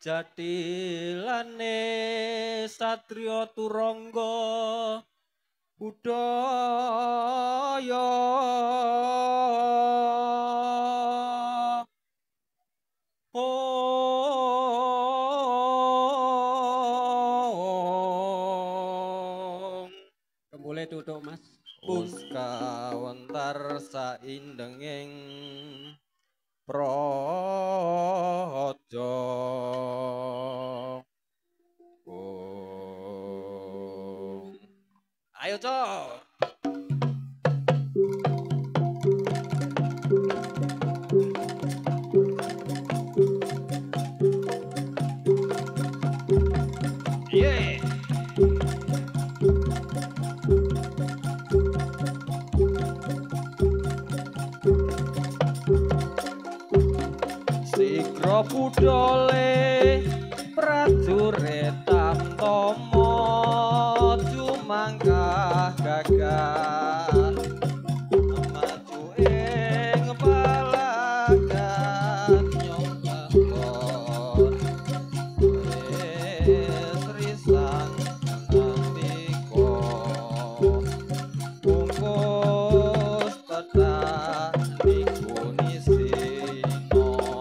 Jatilane satriya turangga budaya Kembule tutuk Mas. Us kawentar saindenging praja. Ayo, Cok. Yeah. Sigra budole prajurit tamtama jumangkah gagah maju ing balagan nyong wis risang ngandika bungkus petah niku nisi nopo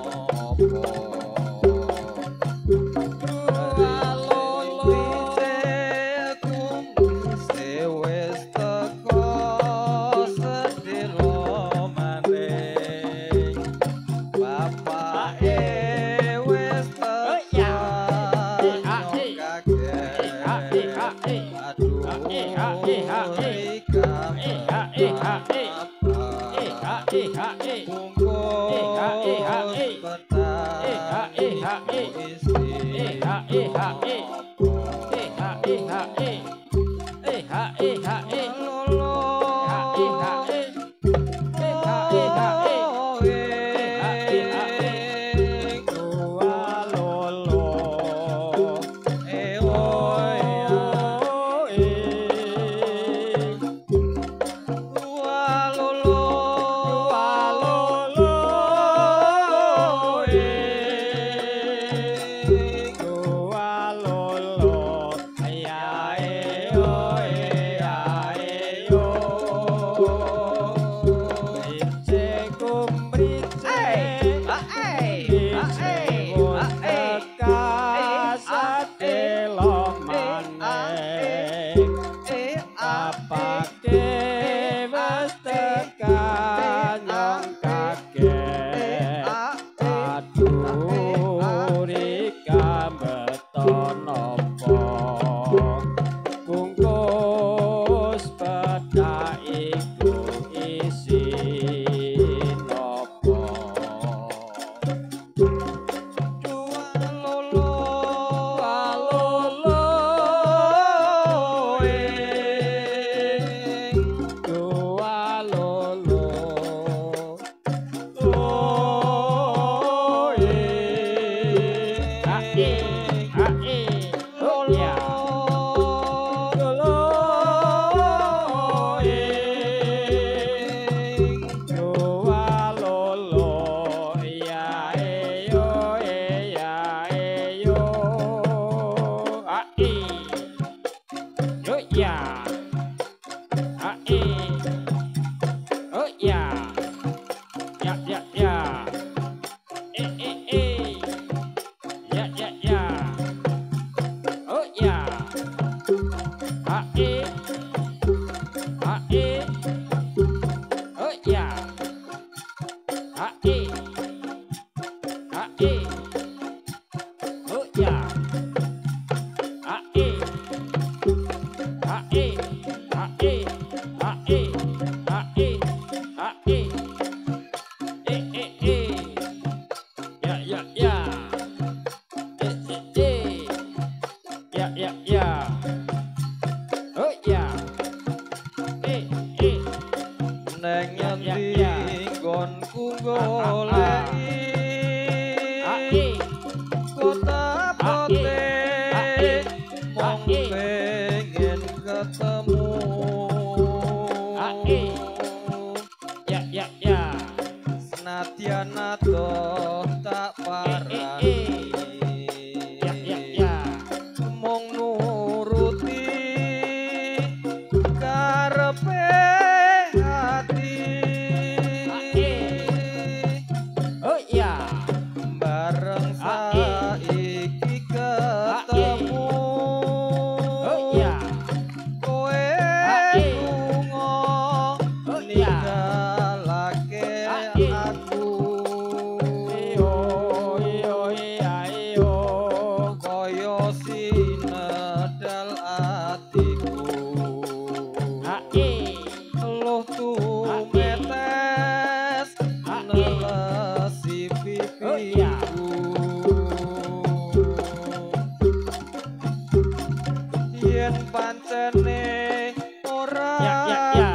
yen pancene ora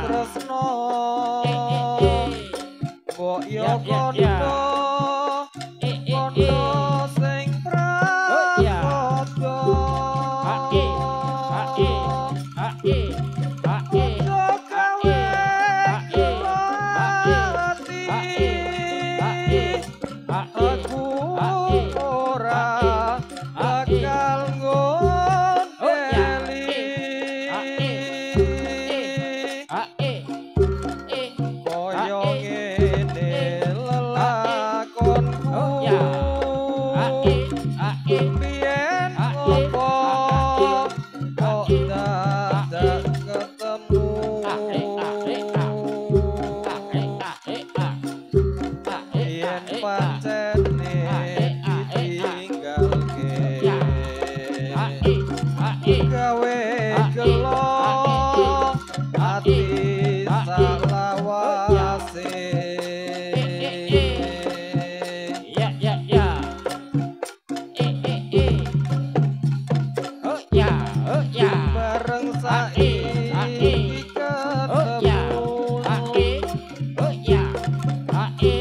tresno mbok yo kondo sing prasaja aku ora bakal ngondeli koyo ngene lelakonku biyen opo kok dadak ketemu yen pancene ditinggalke gawe gelo ati salawase bareng saiki ketemu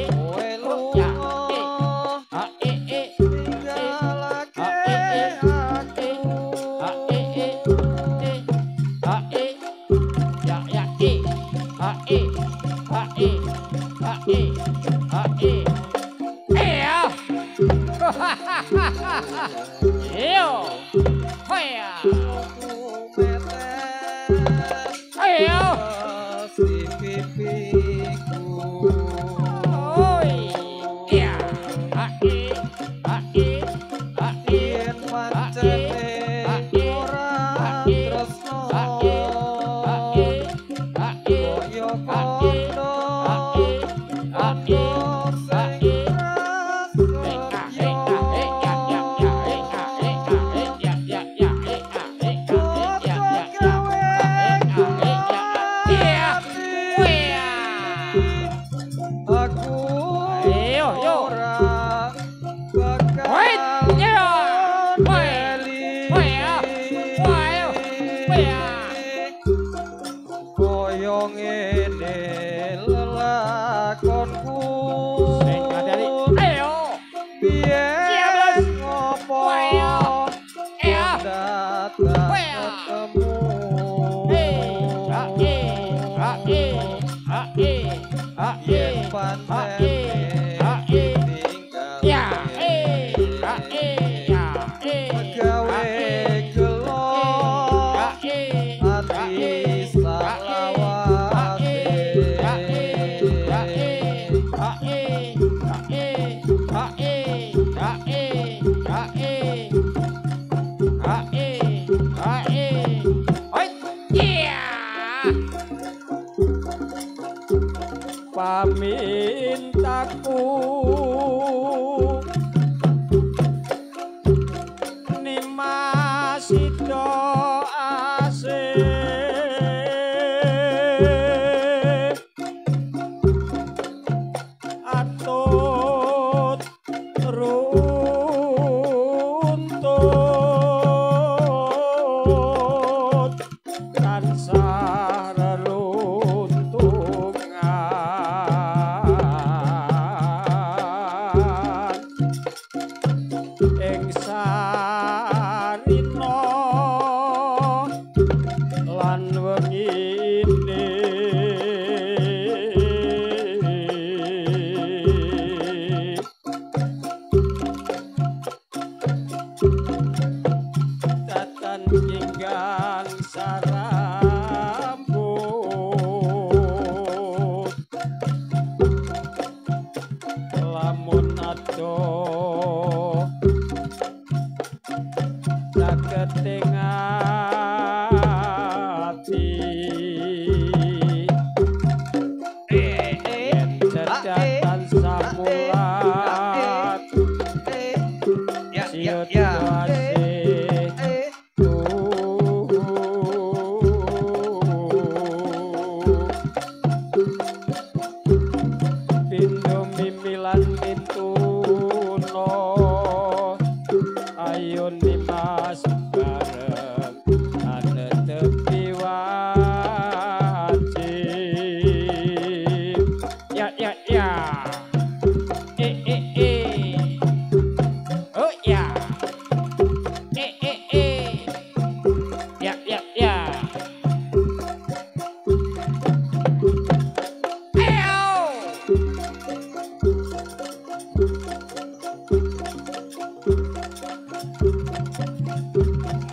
kowe lunga tinggalake si pipiku yen pancene ora tresno koyo kondo sing aku ora koyo ngene lelakonku biyen ngopo dadak ketemu yen pancene gawe gelo ati salawase pamintaku nimasida asih atut runtut tansah ing sarina lan wengine tatan ingkang sarambut lamun adoh saketing ati cedatan samulat siut asih pindo mimilan pintu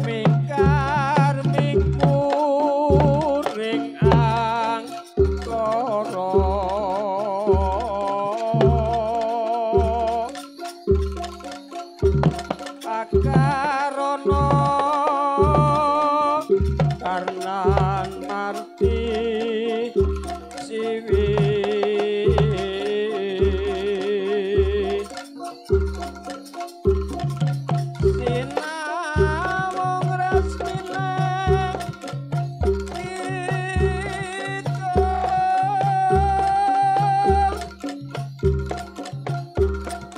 mingkar mingkuring angkara akarana karnan marti siwi sinawung resmine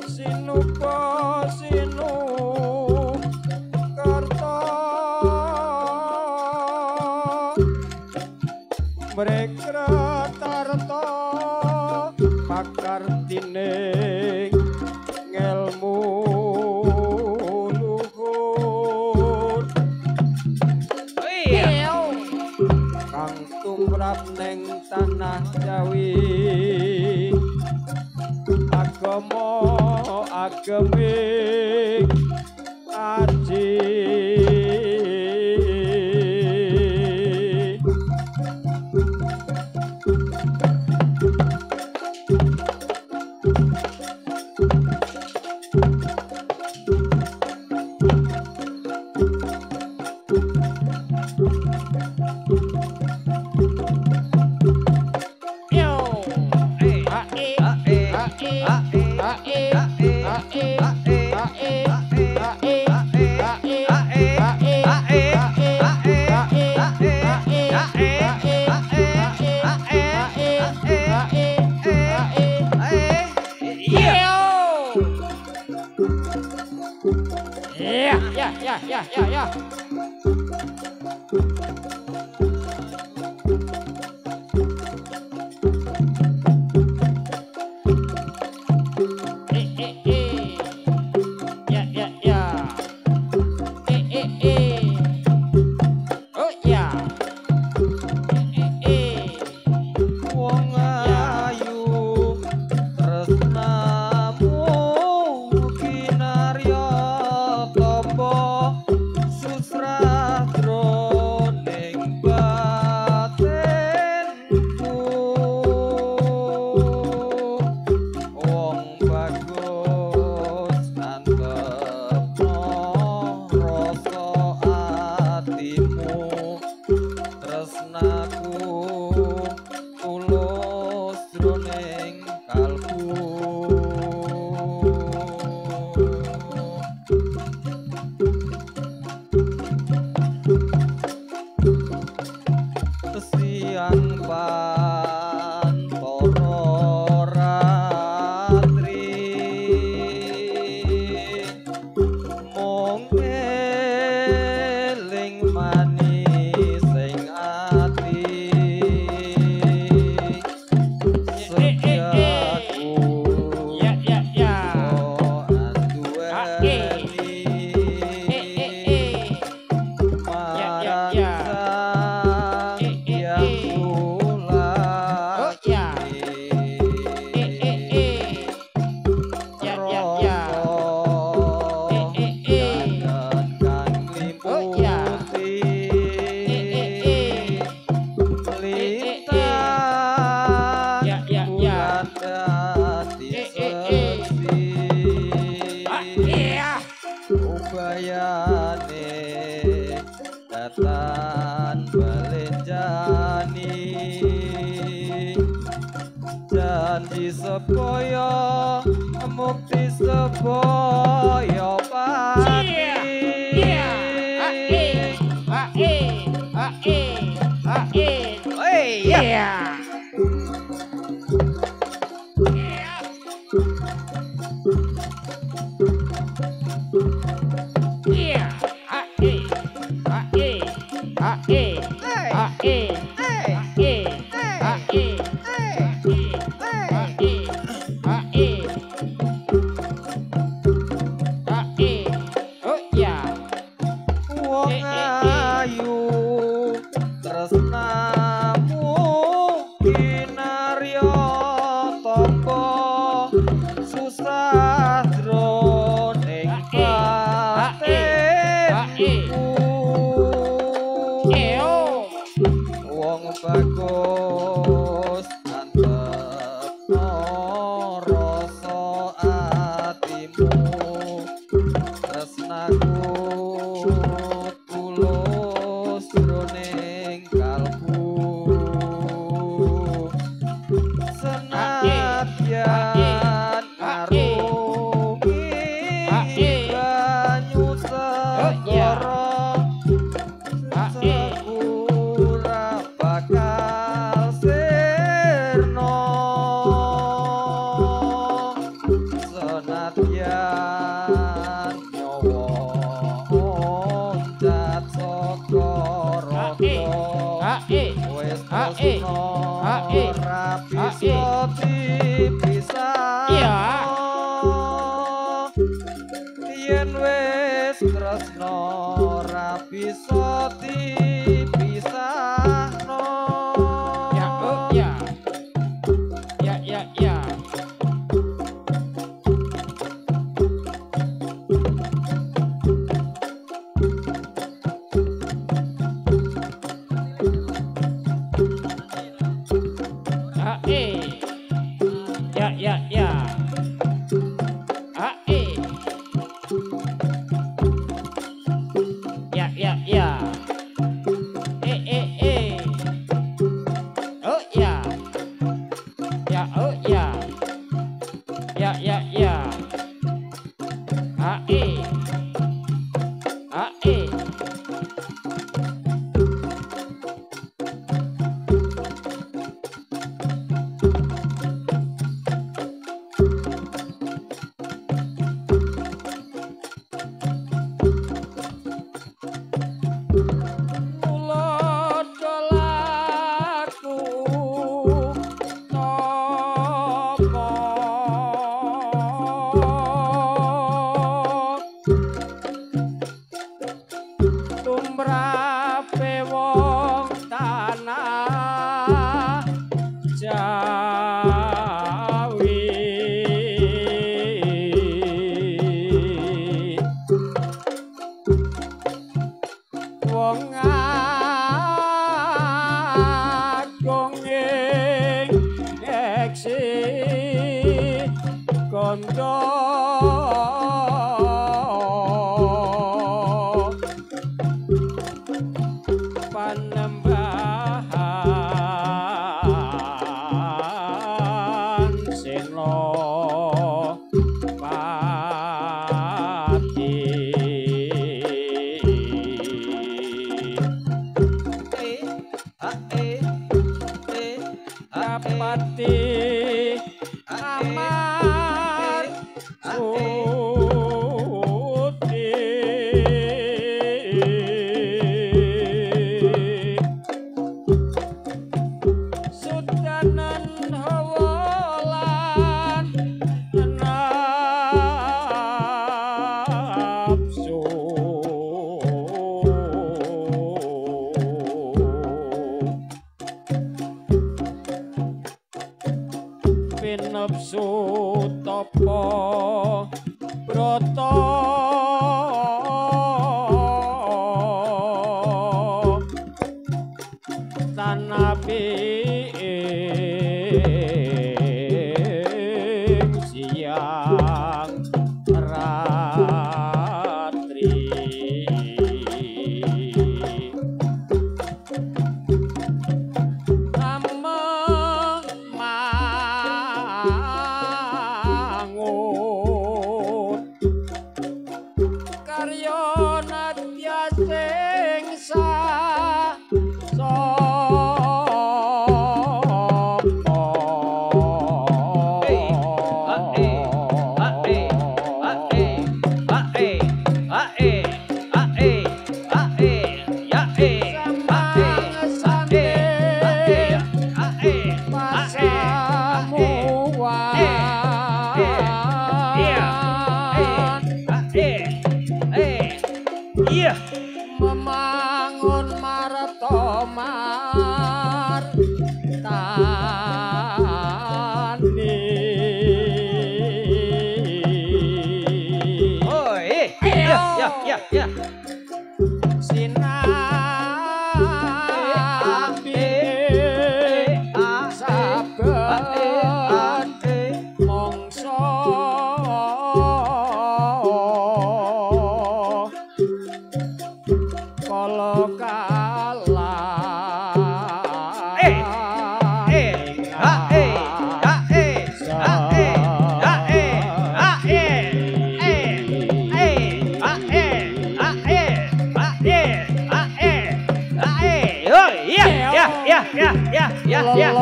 sinupa sinu karta mrekra tarta pakartine ngelmu luhur kang tumrap ning tanah Jawi agama ageming aji ya. Oh ya. Wong ayu tresnamu kinarya tapa susratroning batinku wong bagus antepno rasa atimu tresnaku tulus jroning kalbu siang pantoro ratri mung eling manis sing ati setiaku ya ubayane datan belenjani janji sepoyo mukti sepoyo pati tresnamu kinarya tangga susah tresnaku tulus jroning kalbu senadyan arungi banyu segara sepura bakal sirna senadyan nyawa oncat saka raga wis tresna rapi dipisah yen wis tresna ora bisa dipisahno ya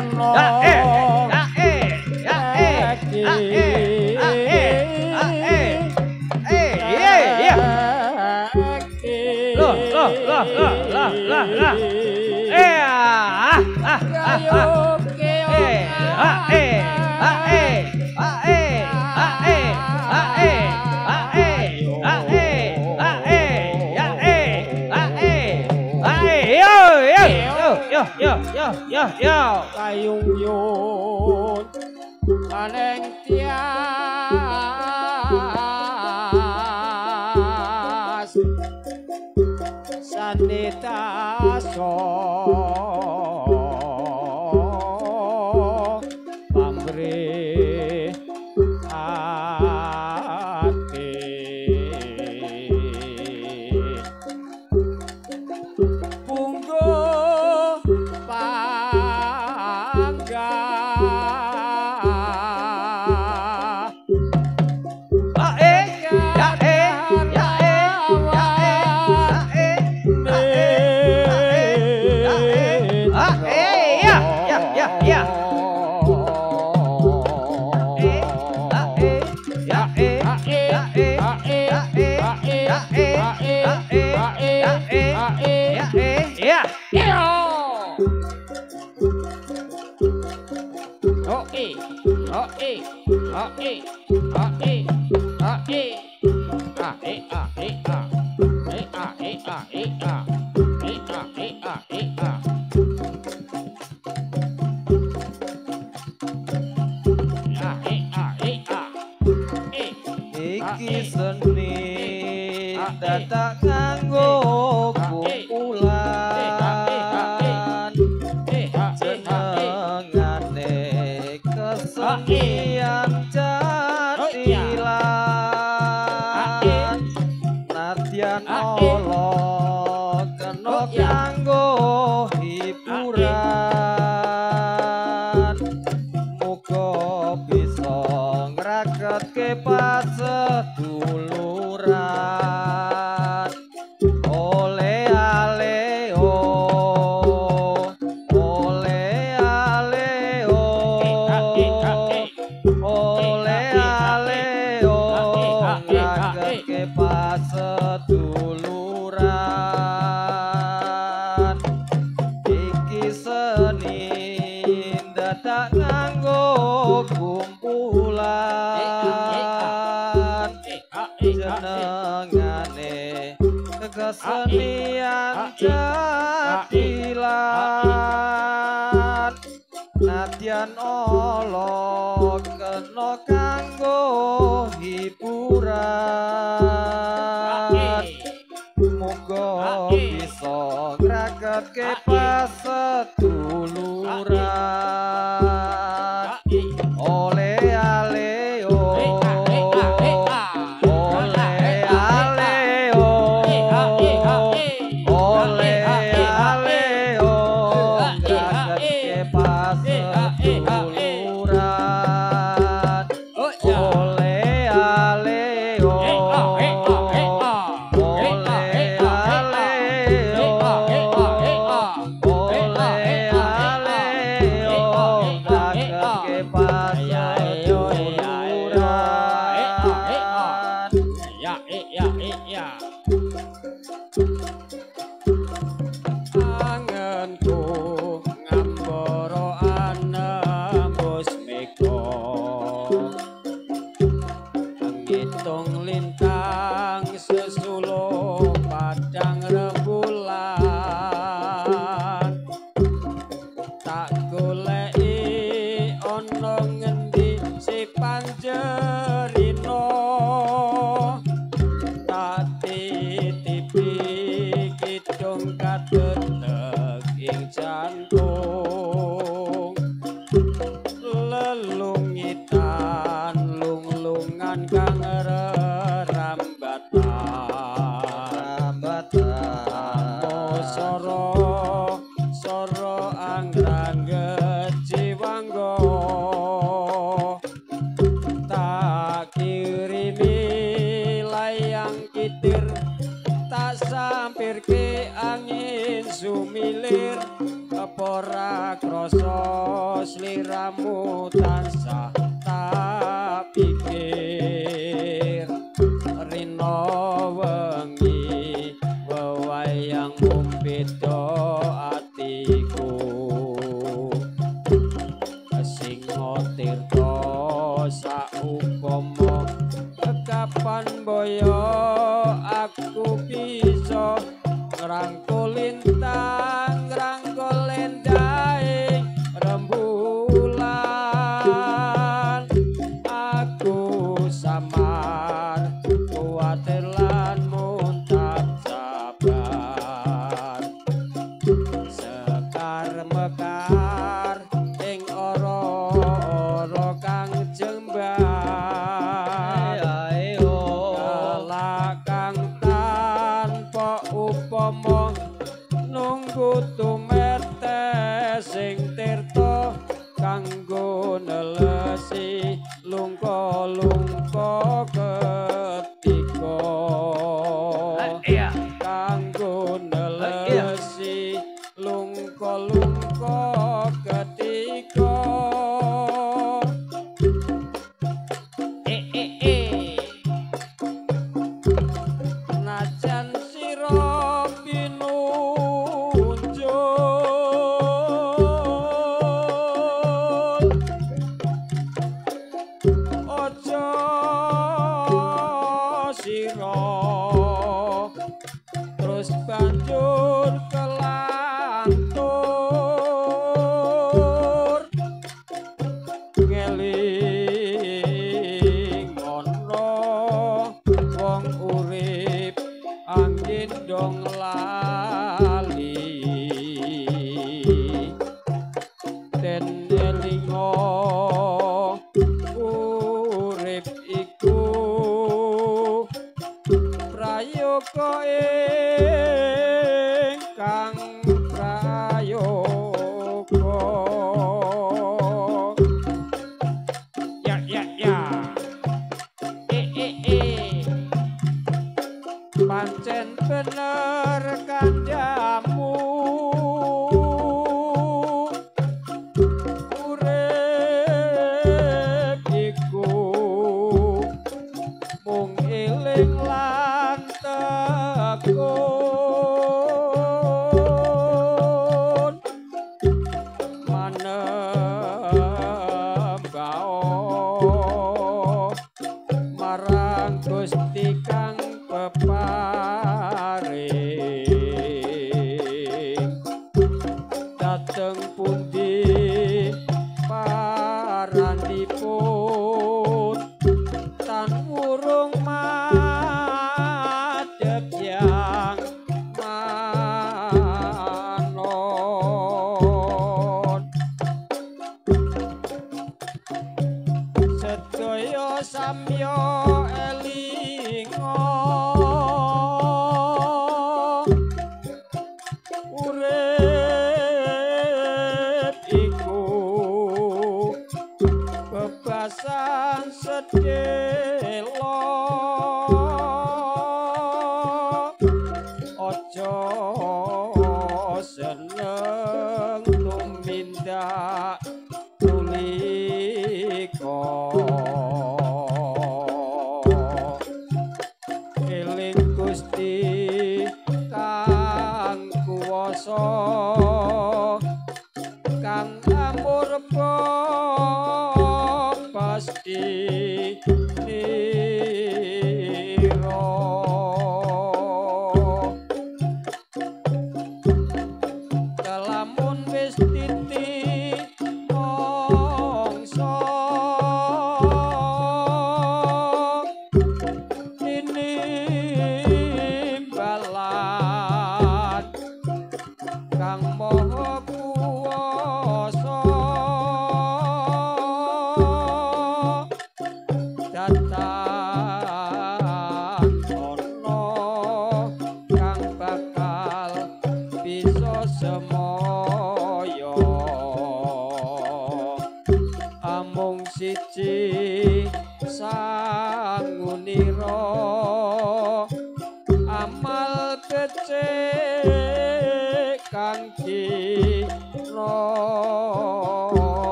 sono yo kayung yun aneng tias sanitaso pamri ati punggo iki seni dadak nganggo kumpulan jenengane kesenian jatilan nadyan ala kena kanggo hiburan muga bisa ngragetke paseduluran ole ale ole ale ole ale ngragetke paseduluran iki seni dadak nganggo kumpulan jenengane kesenian jatilan nadyan ala kena kanggo hiburan muga bisa ngragetke paseduluran ole ale angenku ngambara anembus mega ngitung lintang sesulung padang rembulan tak goleki ana ngendi si panjerino tak titipi kidung kadetek ing jantung lelungitan lunglungan kang rerambatan soro anggrangget jiwangga tak kirimi layang kitir tak sampirke angin sumilir ora krasa sliramu tansah tak pikir rina wengi wewayang beda atiku singa tirta saupama kapan boyo aku bisa ngrangkul lintang ngrangkul lendaing rembulan aku samar kuwatir lan muntah sabar sekar mekar ing ora-ora kang jembar kelakang tanpa upama nunggu tumete sing tirta kanggo nelesi lungka-lungka ketika kanggo nelesi lungka-lungka ketika najan sira pinunjul aja sira terus banjur kelantur ngeling ana wong urip angin dong lali den elingo urip iku prayoga ingkang prayoga ya pancen bener kandamu urip iku mung eling lan tekun manembao marang Gusti kang peparing dateng pundi parandipun tan wurung madhep yang manon sedaya samya elinga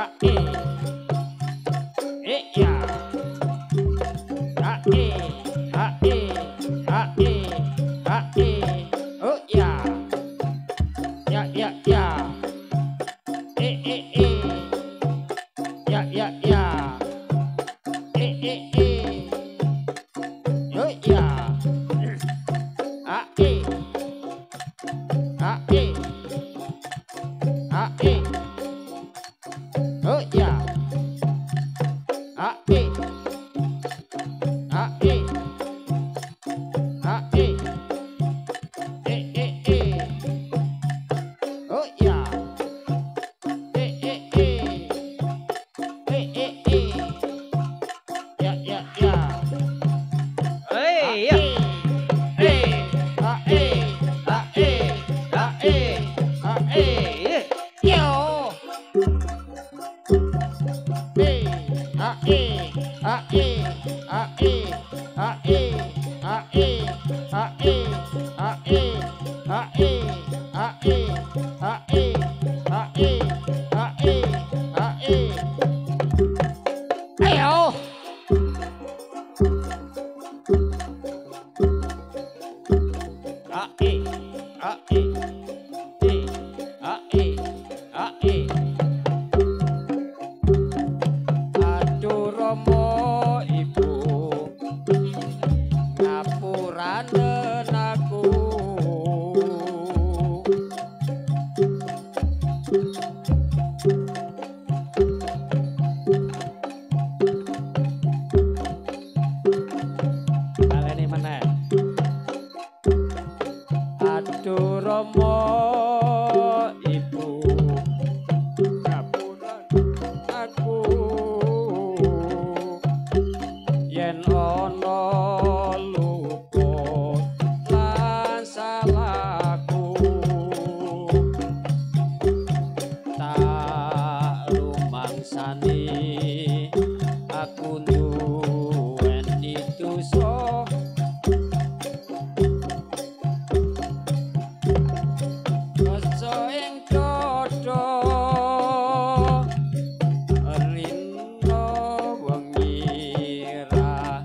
ya oh ya ya ya ya ya ya ya oh ya oh ya oh ya ya ya ya Hey, ya. Hey, yo ayo aduh Rama ibu ngapuranen aku baleni meneh aduh Rama ibu ngapuranen aku yen ana lupa lan salahku tak rumangsani aku duweni dosa dosa ing dada rina wengi ra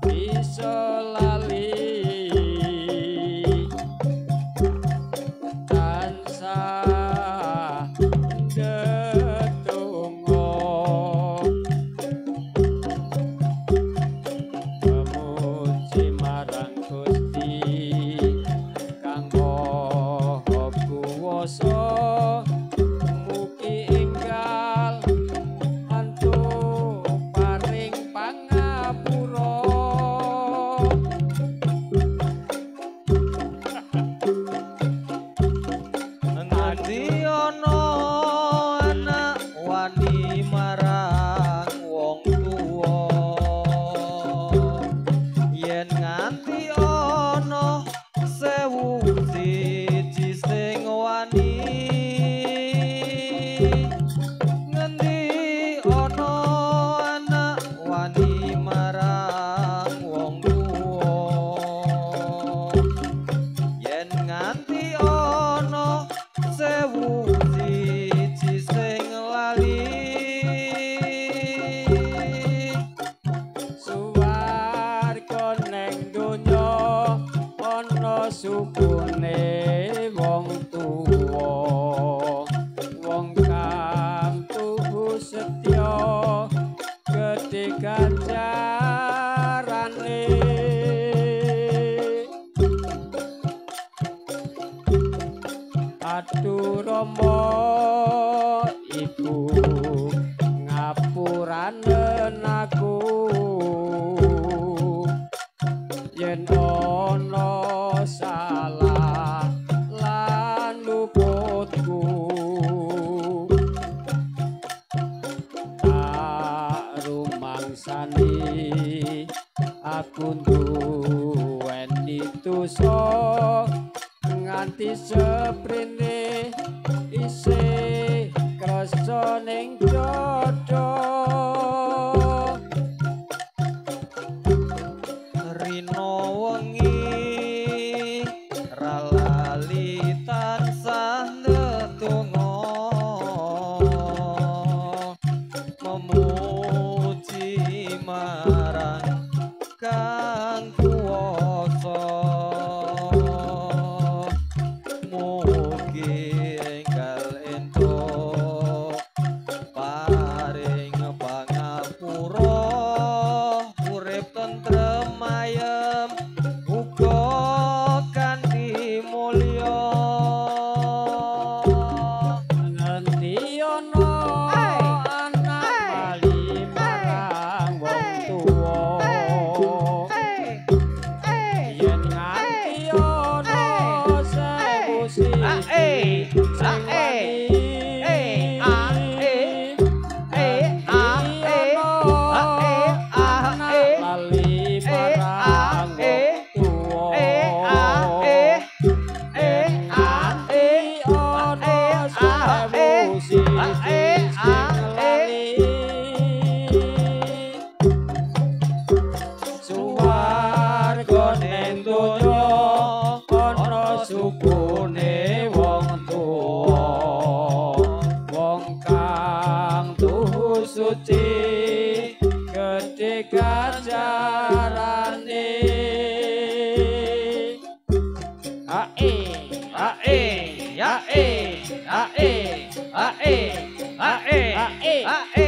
bisa lali tansah ndedonga memuji marang Gusti kang maha kuwasa mugi enggal antuk paring pangapura nganti ana anak wani marang wong tuwa yen nganti ana 1000 siji sing wani ngendi ana anak wani marang wong tuwa yen nganti ana 1000 siji sing lali suwarga neng donya ana sukune wong tuwa wong kang tuhu setya gedhe ganjarane aduh Rama ibu ngapuranen aku yen ana salah lan luputku tak rumangsani aku duweni dosa nganti seprene isih krasa ning dada rina wengi ra lali tansah ndedonga suci gede ganjarane ae ae ya e ae ae ae ae ae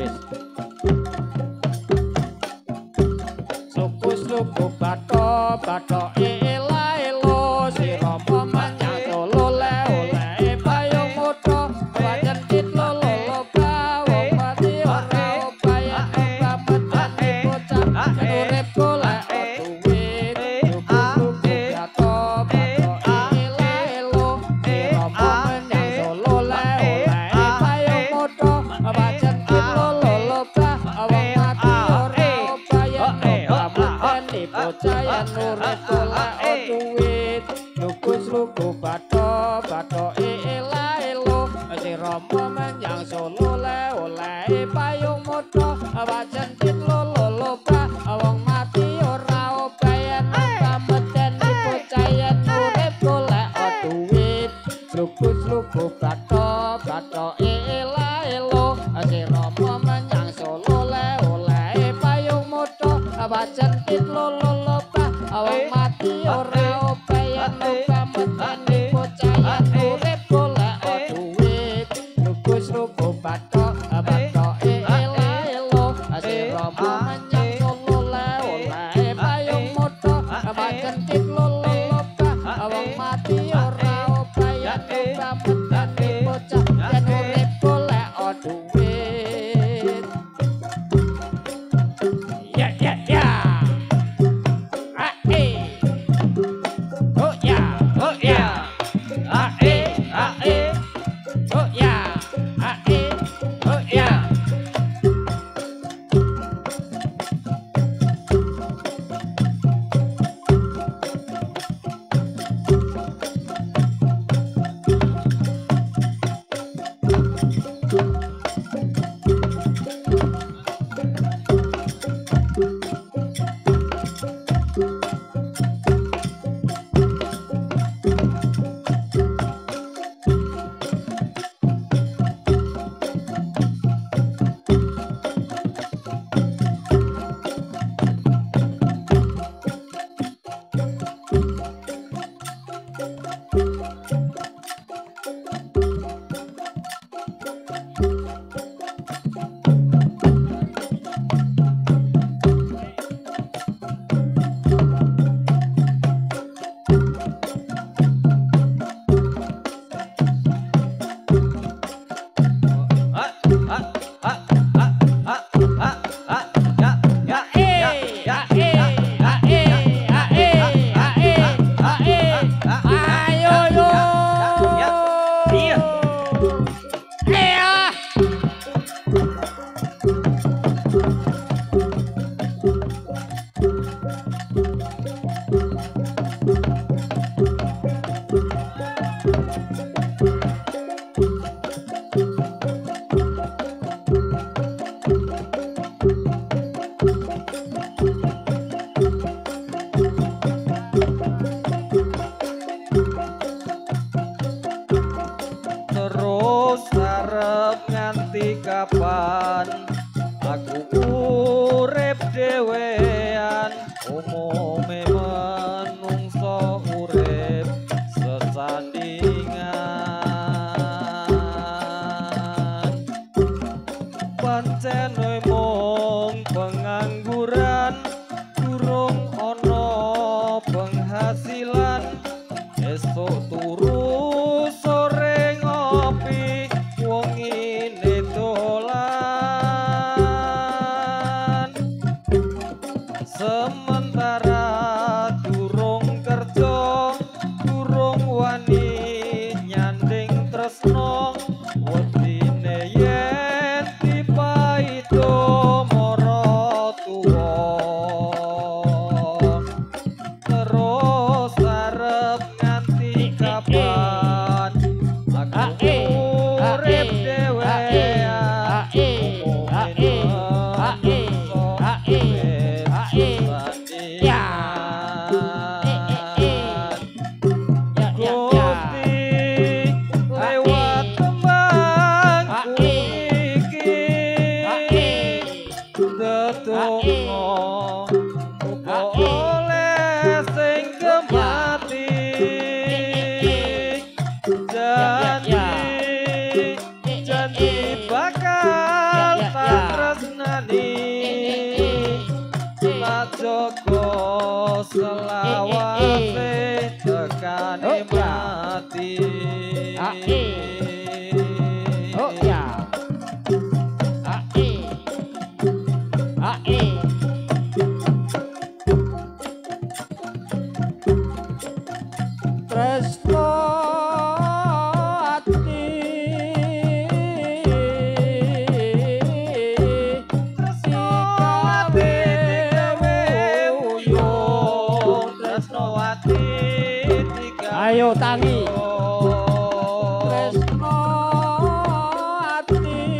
Wis. Suku bathok ela-elo sira menyang Solo le-ole payung mudha wajan kit lolo wong mati ora upaya pamedane bocah urip golek duwit suku bathok ela-elo sira menyang Solo le-ole payung mudha wajan kit lolo wong mati ora upaya pamedane bocah urip golek duwit luku bathok ela-elo sira menyang Solo le-ole payung mudha wajan kit lolo wong mati ora obayan pamedane bocah urip golek duwit luku bathok ela-elo sira menyang Solo le-ole payung mudha wajan kit lolo wong mati ora obayan pamedane bocah urip golek duwit luku bathok ela-elo sira menyang Solo le-ole payung mudha wajan kit lolo wong mati ora obayan pamedane kapan aku urip dhewean umume menungso urip sesandingan pancen mung pengangguran durung ana penghasilan esuk turu sore ngopi wong ngene dolan sementara durung kerja durung wani nyanding tresno wedine yen dipaito mara tuwa terus arep nganti kapan aku urip dhewean lewat tembang iki tetunggo uga oleh sing kemati janji bakal tak tresnani tak jaga selawase tekane mati oh ya tresno ati tresno ati ayo tangi tresno ati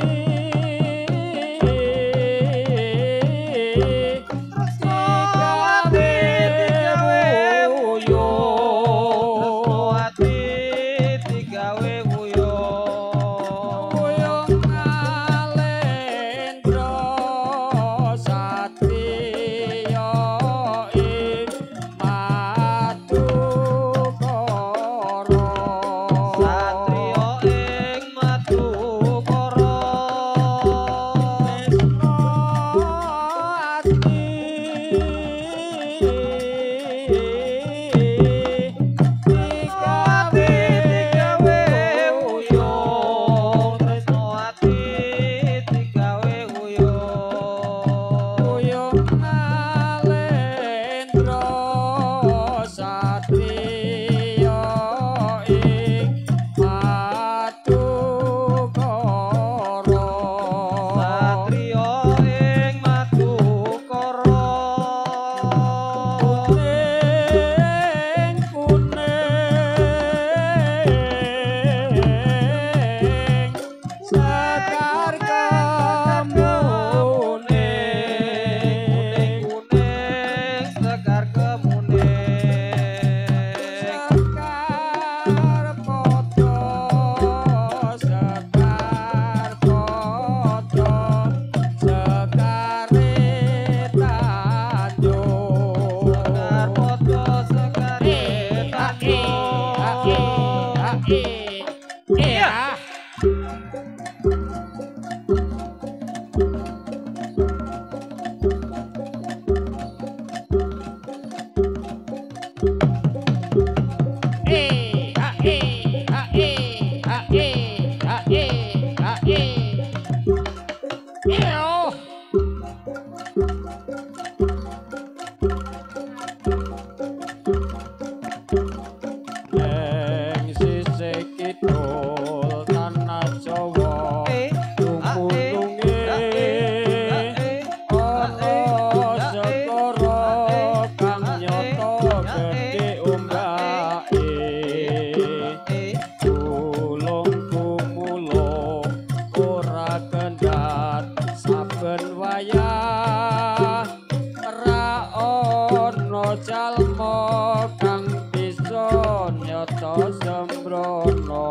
sembrono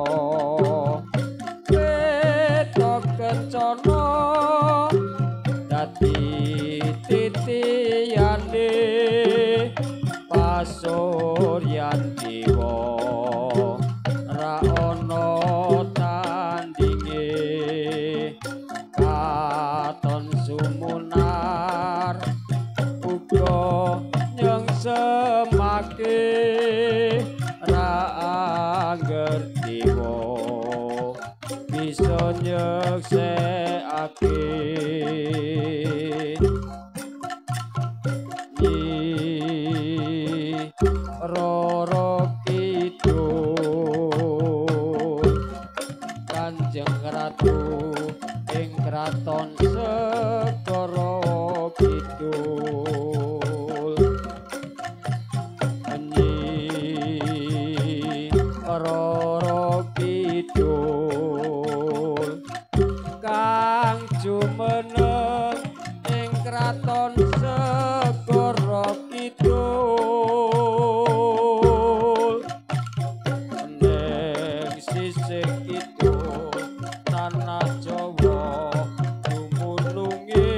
ketok kecono dadi titiyane pasuryan jiwa ra ono tandinge katon sumunar uga nyengsemake ra angger jiwa bisa nyeksekake Roro Kidul Kanjeng Ratu ing kraton Segara Kidul Nyi Roro Kidul kang jumeneng ing kraton Segara Kidul ning sisih kidul tanah Jawa dumununge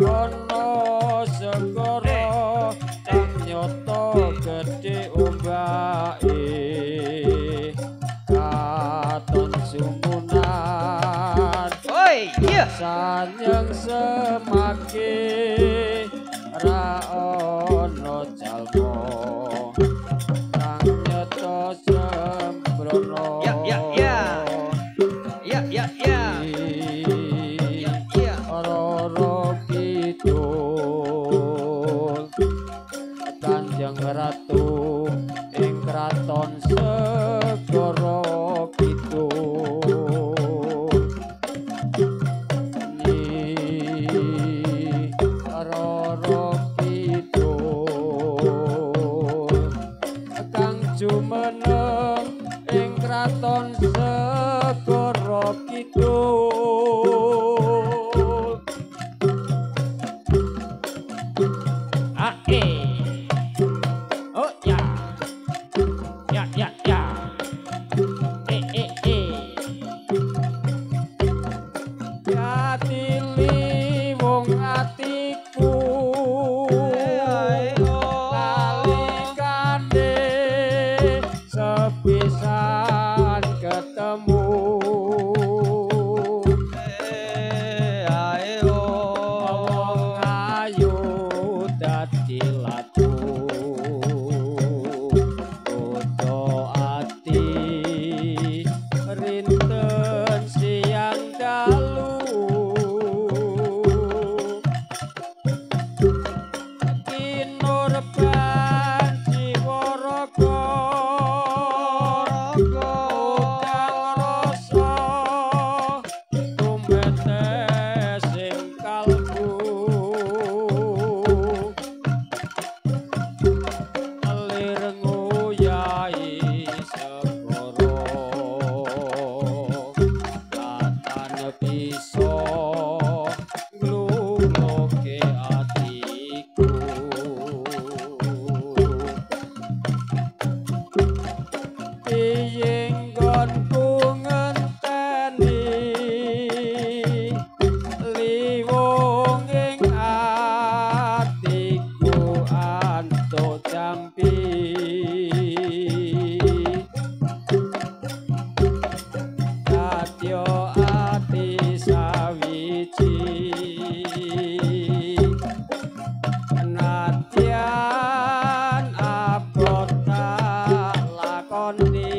ana segara kang nyoto gedhe ombake katon sumunan Oi, iya. sanyeng semake ra ono jalma kang nyoto sembrono Ya, ya, ya. Ya, ya, ya. Ya, ya. Roro Kidul Kanjeng Ratu ing kraton Segara Kidul Nyi Roro Kidul kang jumeneng ing kraton Segara Kidul ae oh ya ya ya ya Katili wong atiku lalikane sepisan ketemu wong ayu dadi laku kudu ati rinten siang dalu kinurban jiwa raga udang rasa tumetes ing kalbu alir nguyai segara katan bisa ngluluke atiku piye nggonku ngenteni liwong ing atiku antuk jampi kadya ati sawiji nadyan abot tak lakoni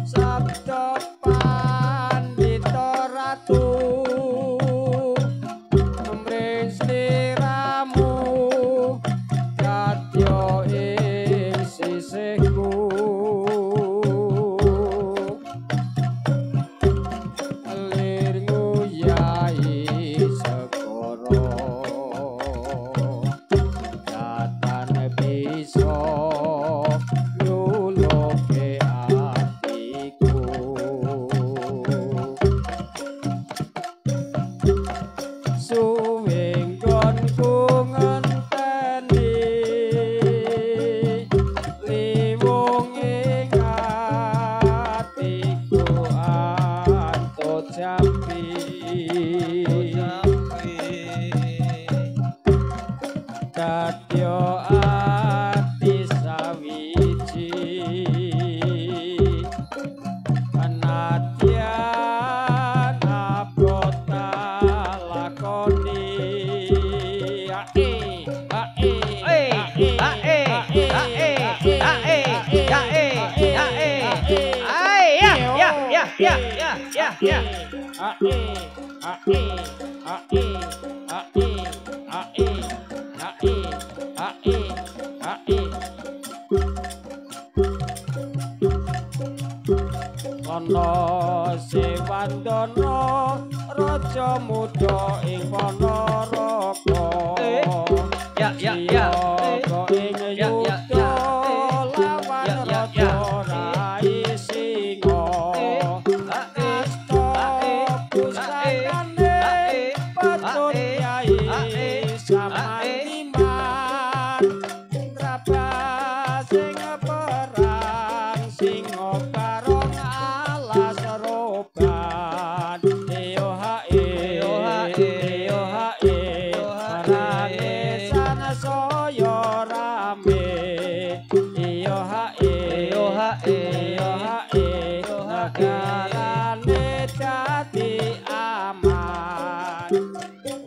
sabda pandita ratu mring sliramu kadya ing sisihku alir nguyai segara katan Dadya ati sawiji Anadyan abota lakoni Ana Sewandana raja muda ing Panaraka ing yuda lawan raja Rai Singa asta pusakane patut yai samandiman Prabas sing perang Singa barong alas roban marane sana saya rame nagarane dadi aman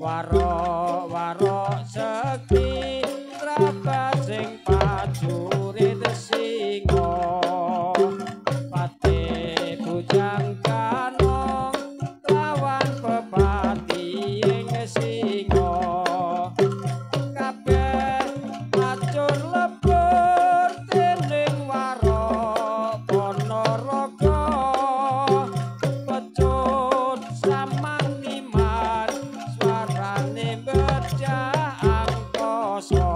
waro sekti Prabas sing prajurit Singa pate bujang kanong lawan pepati ing Singa kabeh acur lebur dening waro Panaraka pecut samandiman swarane becak angkasa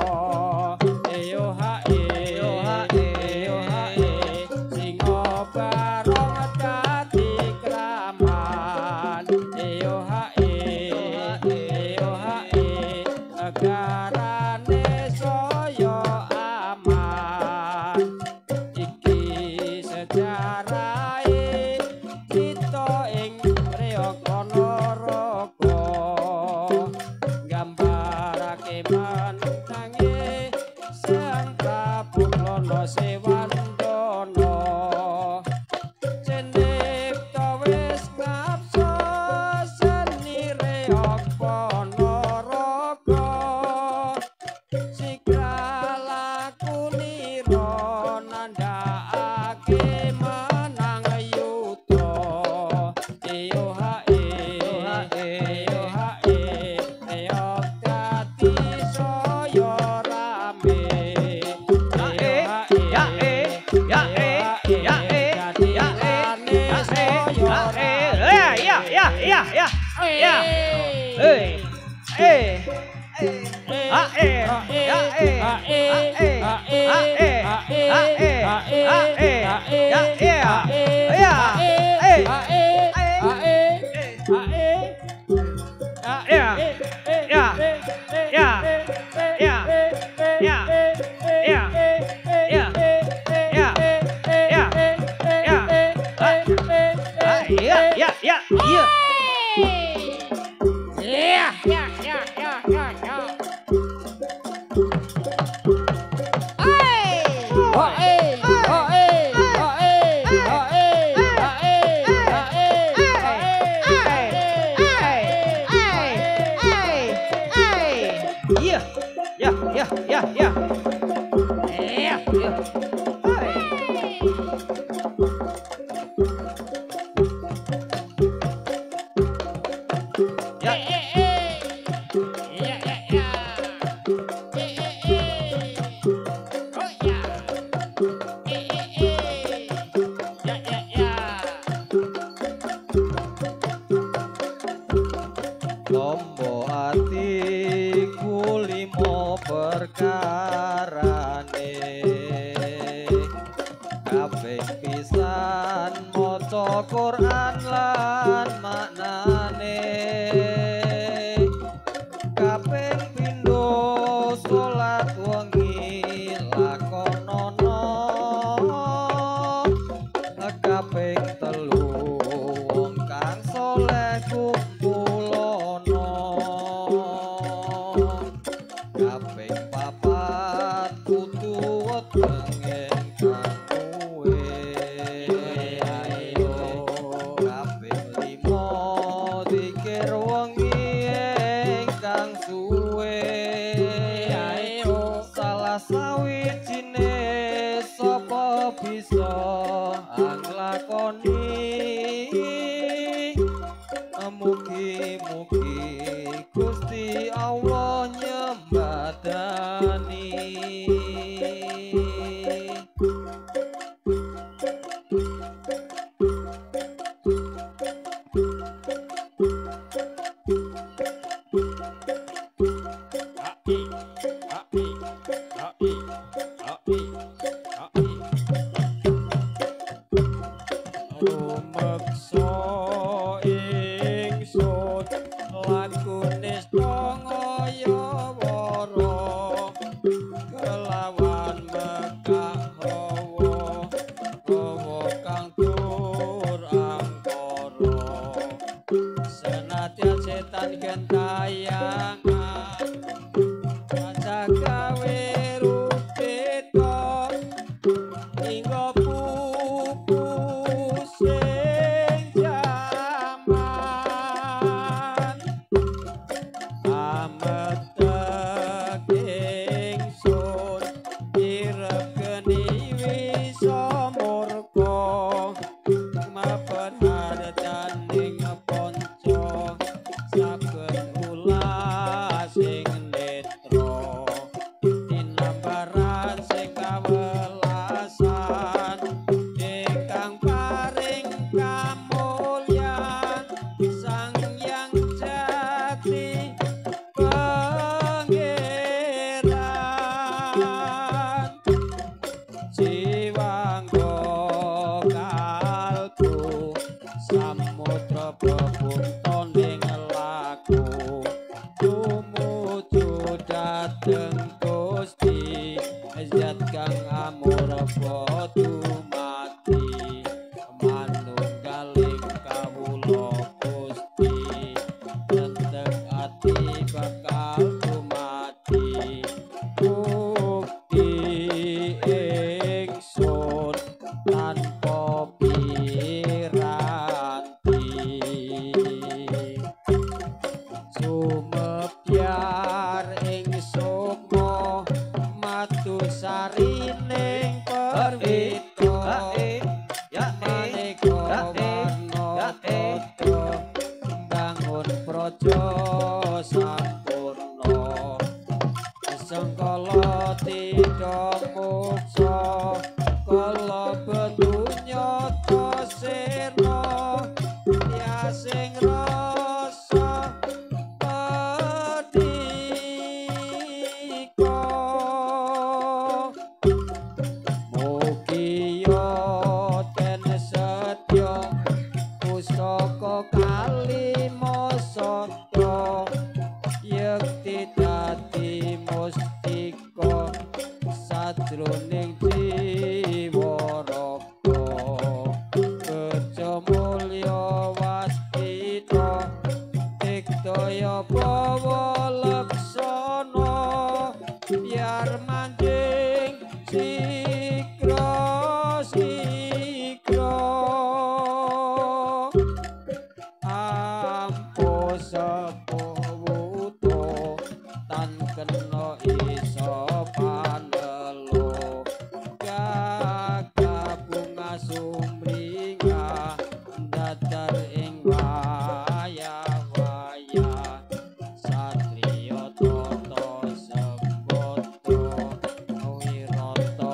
Singa barong dadi kraman negarane saya aman iki sejarahe kita ing Riyaka Naraka gambarake menange Sang Prabu Lono Sewandana cenipta wis ngapsa seni Riyaka Naraka sikra lakunira nandhakake menang yuda dadi saya rame Tombo atiku limo perkarane kabeh pisan maca Quran lan maknane kaping pindho salat wengi lakonono kaping telu wong kang saleh kumpulono kaping mugi Gusti Allah nyembadani. Rumeksa ingsun lakune ngaya wara kelawan mekah hawa hawa kang tur angkara senadyan setan gentayangan raja gawe rupita hingga pupu sing jaman ametek ingsun diregeni wisa murka mapen harjaning panca saben ulah sing netra tinambaran sing kawelasan ingkang paring kamulyan sang yang jati pangeran jiwangga kalbu samudra bebungtoning laku tumuju dhateng Gusti zat kang amurba dumati manunggaling kawula Gusti tetep ati bakal dumati bukti ingsun tanpa piranti sumebyar ing sukma matu sarining perwita maneka warna tata bangun praja sampurna sengkala tidak muksa kala bedunya sirna ya sing rasa padika mugi ya ten setya pustaka Kalimasatra yekti dadi mustika sadroning jiwa raga kerja mulya wastina dikdaya bawa laksana biar manjing sikra sikra ampo sepowuto tan kena isa panelo gagah bunga sumringah datar ing waya-waya satriya tata seboto wirata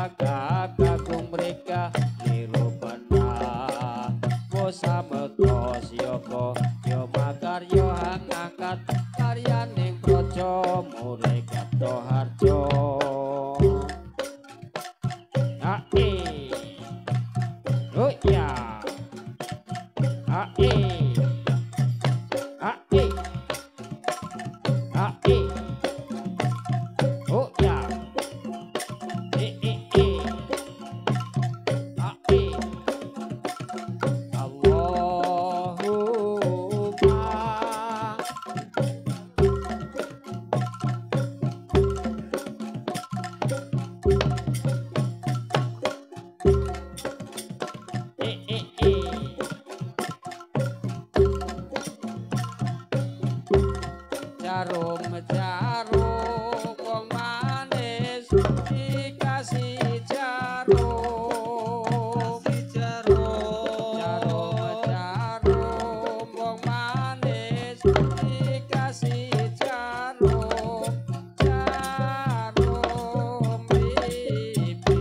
maga kagung mereka niru benar bosa megos yoko yo makaryo hang angkat karyaning projo murekat doharjo ae oh ya ae ae ae oh ya jarum jarum wong manis dikasih jarum jarum jarum wong manis dikasih jarum jarum pipi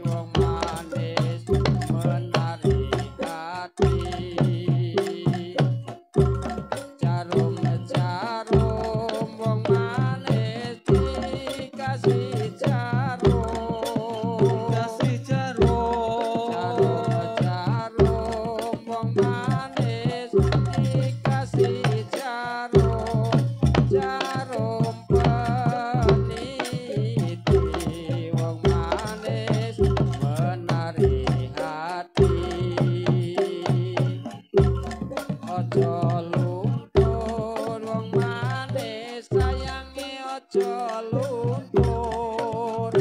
wong manis menarik hati jarum jarum wong manis dikasih jarum kasih jarum jarum wong manis dikasih jarum jarum peniti wong manis menarik hati ojo luntur wong manis sayangi ojo luntur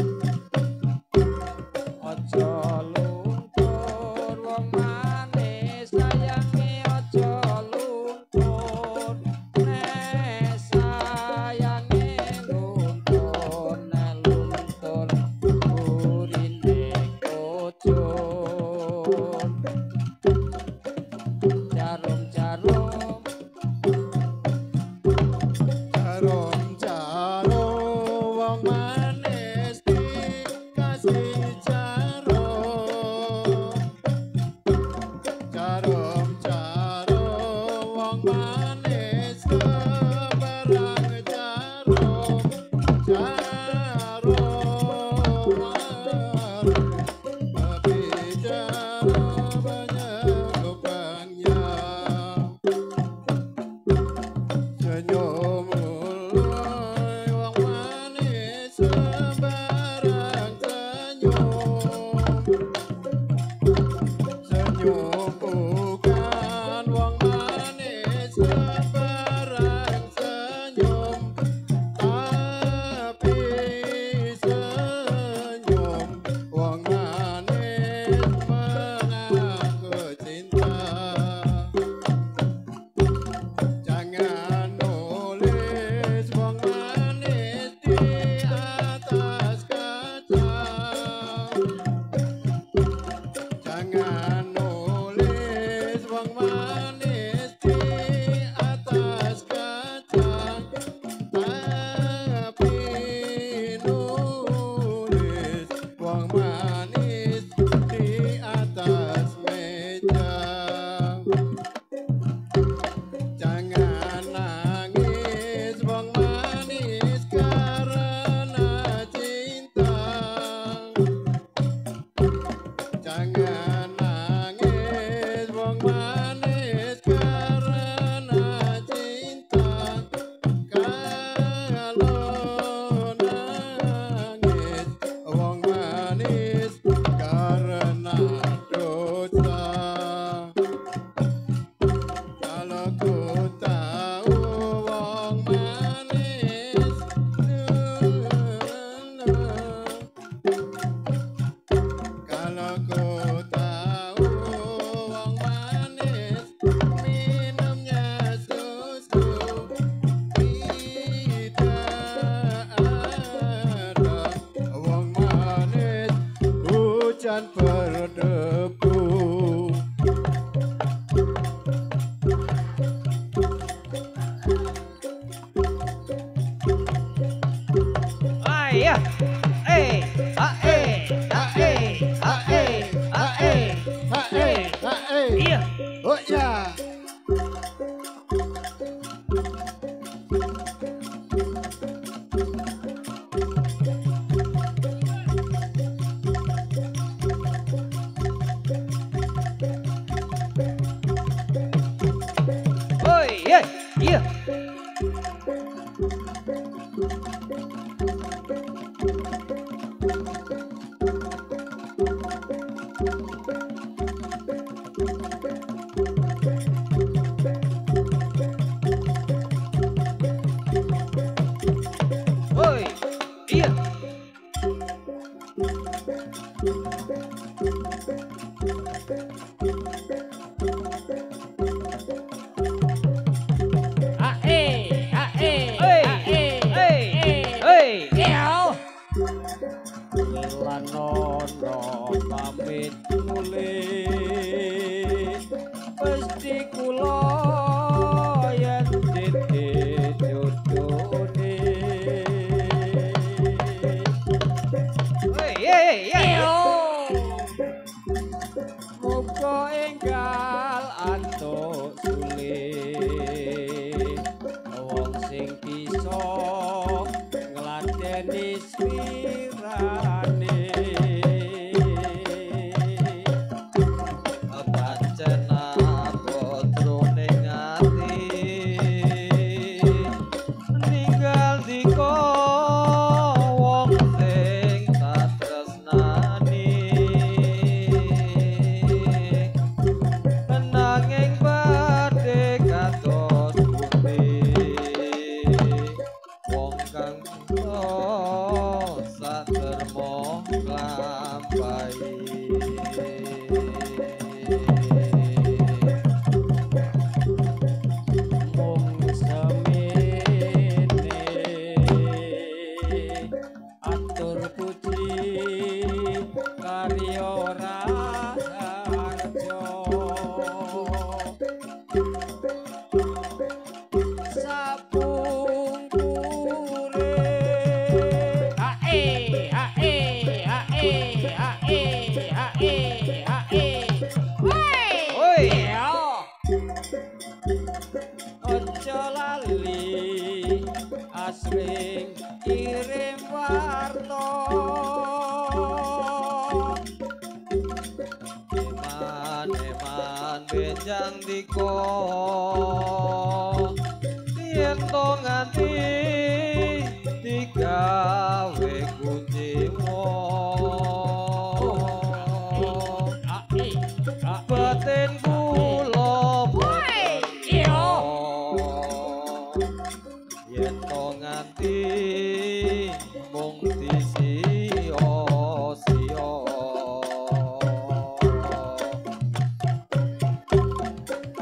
ojo luntur wong manis sayangi ojo luntur nek sayangi luntur nek luntur urine kocur jarum jarum jarum jarum wong manis dikasih jarum jarum jarum wong manis kebarang jarum jarum tapi jarum banyak lubangnya senyum mulai wong manis sembarang senyum bukan wong manis sembarang senyum tapi senyum wong manis mengaku cinta jangan nulis wong manis di atas kaca jangan nulis wong manis di atas kaca tapi nulis wong manis di atas meja jangan nangis wong manis karena cinta jangan nangis wong manis karena cinta kalau nangis wong manis karena dosa kalau ku tahu wong manis kalau ku tahu wong manis minumnya susu tidak ada wong manis hujan berdebu Ayah, ah, Lanono pamit mulih mesti kula yen dite jodone muga enggal antuk sulih wong sing bisa ngladeni slirane pancen putra ning ati ninggal dika wong sing tak tresnani nanging badhe kados pundi wong kang sadermo nglampahi mung semene atur puji karya raharjo Ojo lali asring kirim warta eman benjang diko yen to nganti digawe kunciwa batin kula yen to nganti mung disio-sio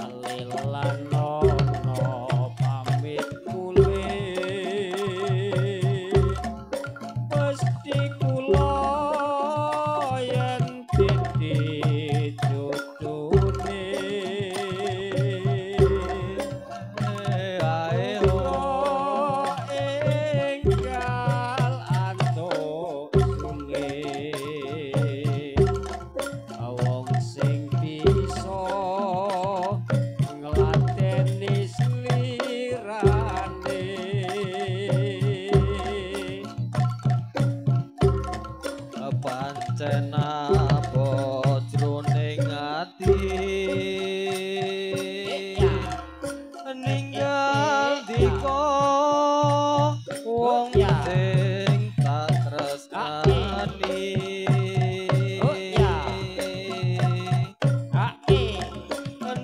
alilanono pamit mulih mesti kula yen dadi jodone enggal antuk sulih wong sing bisa ngladeni slirane pancen bojroning ati ninggal dika wong sing tak tresnani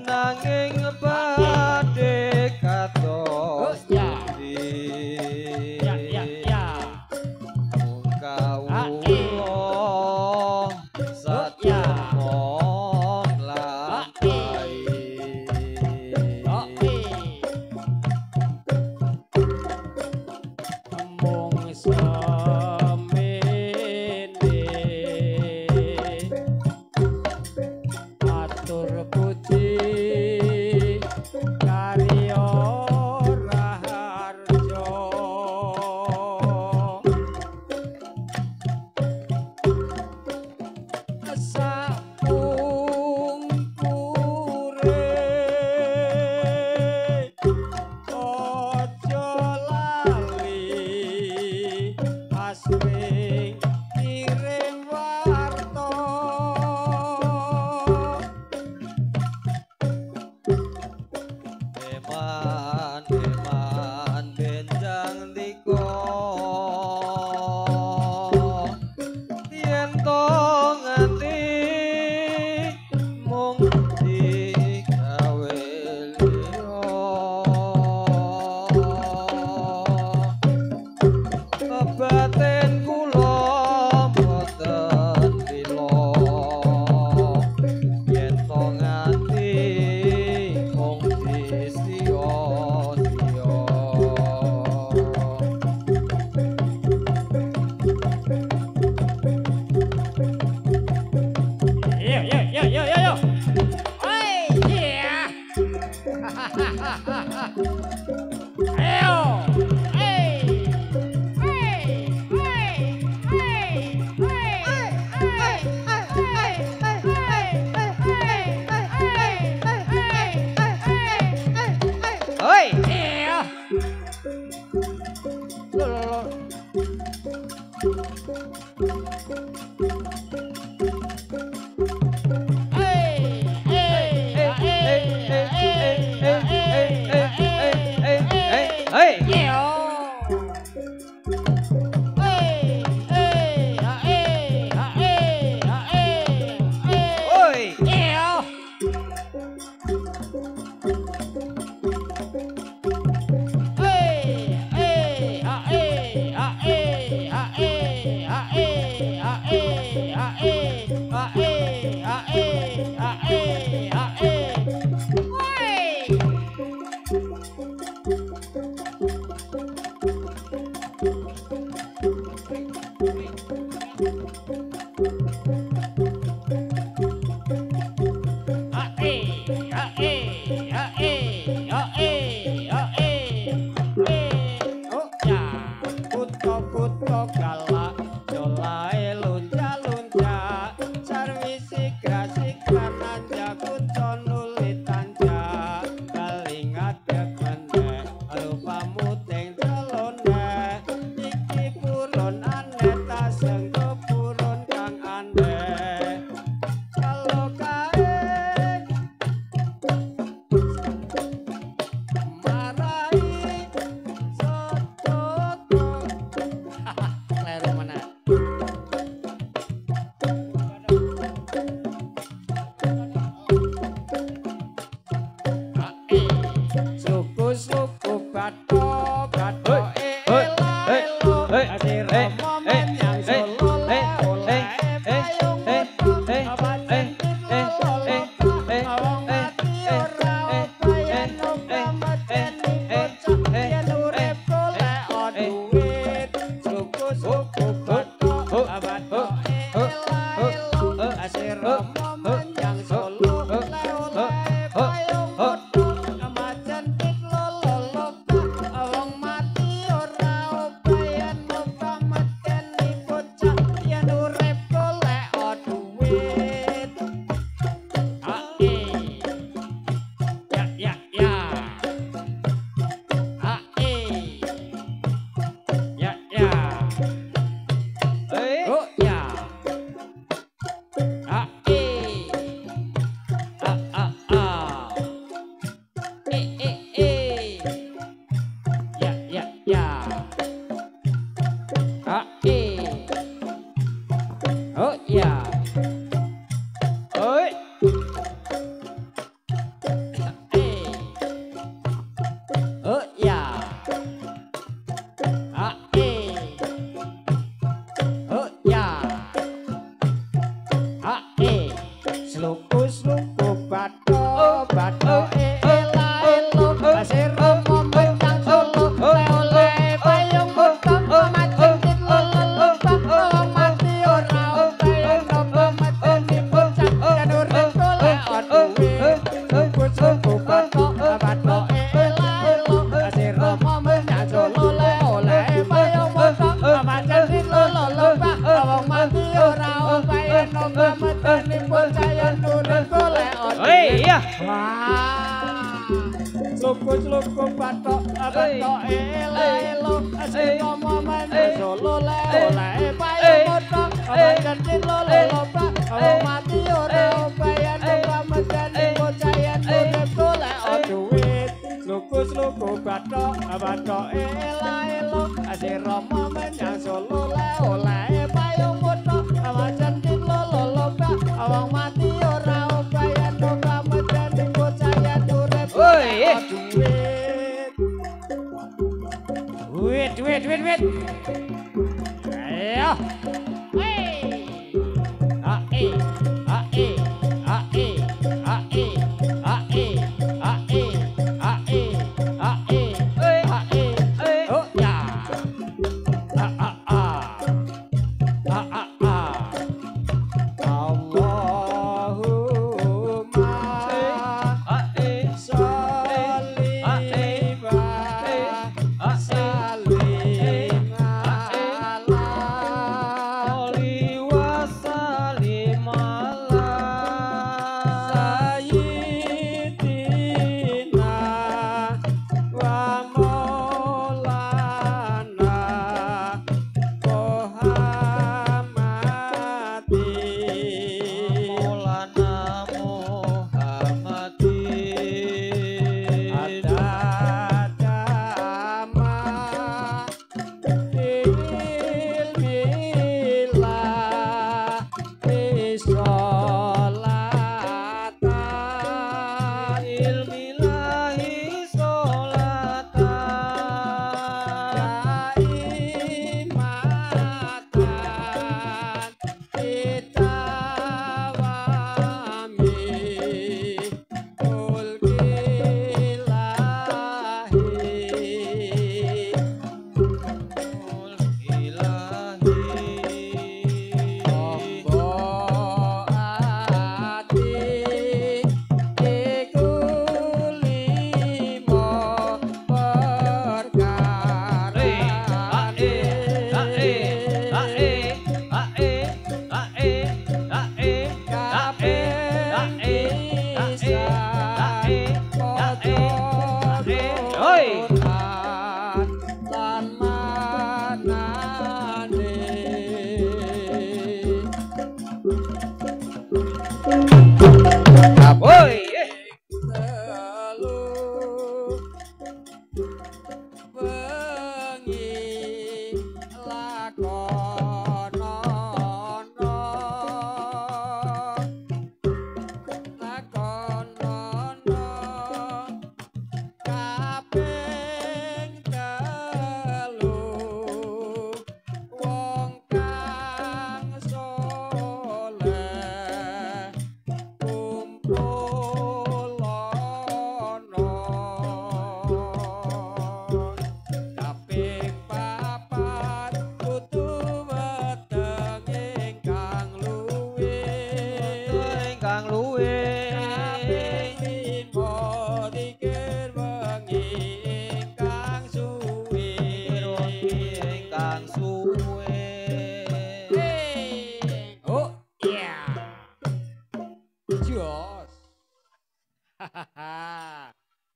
nanging badhe kados pundi mung kawula sadermo nglampahi mung semene atur puji karya raharjo sapungkure ojo lali asring kirim warta eman benjang dika yen to nganti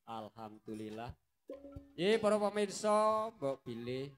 Alhamdulillah. Ye para pemirsa, mbok pilih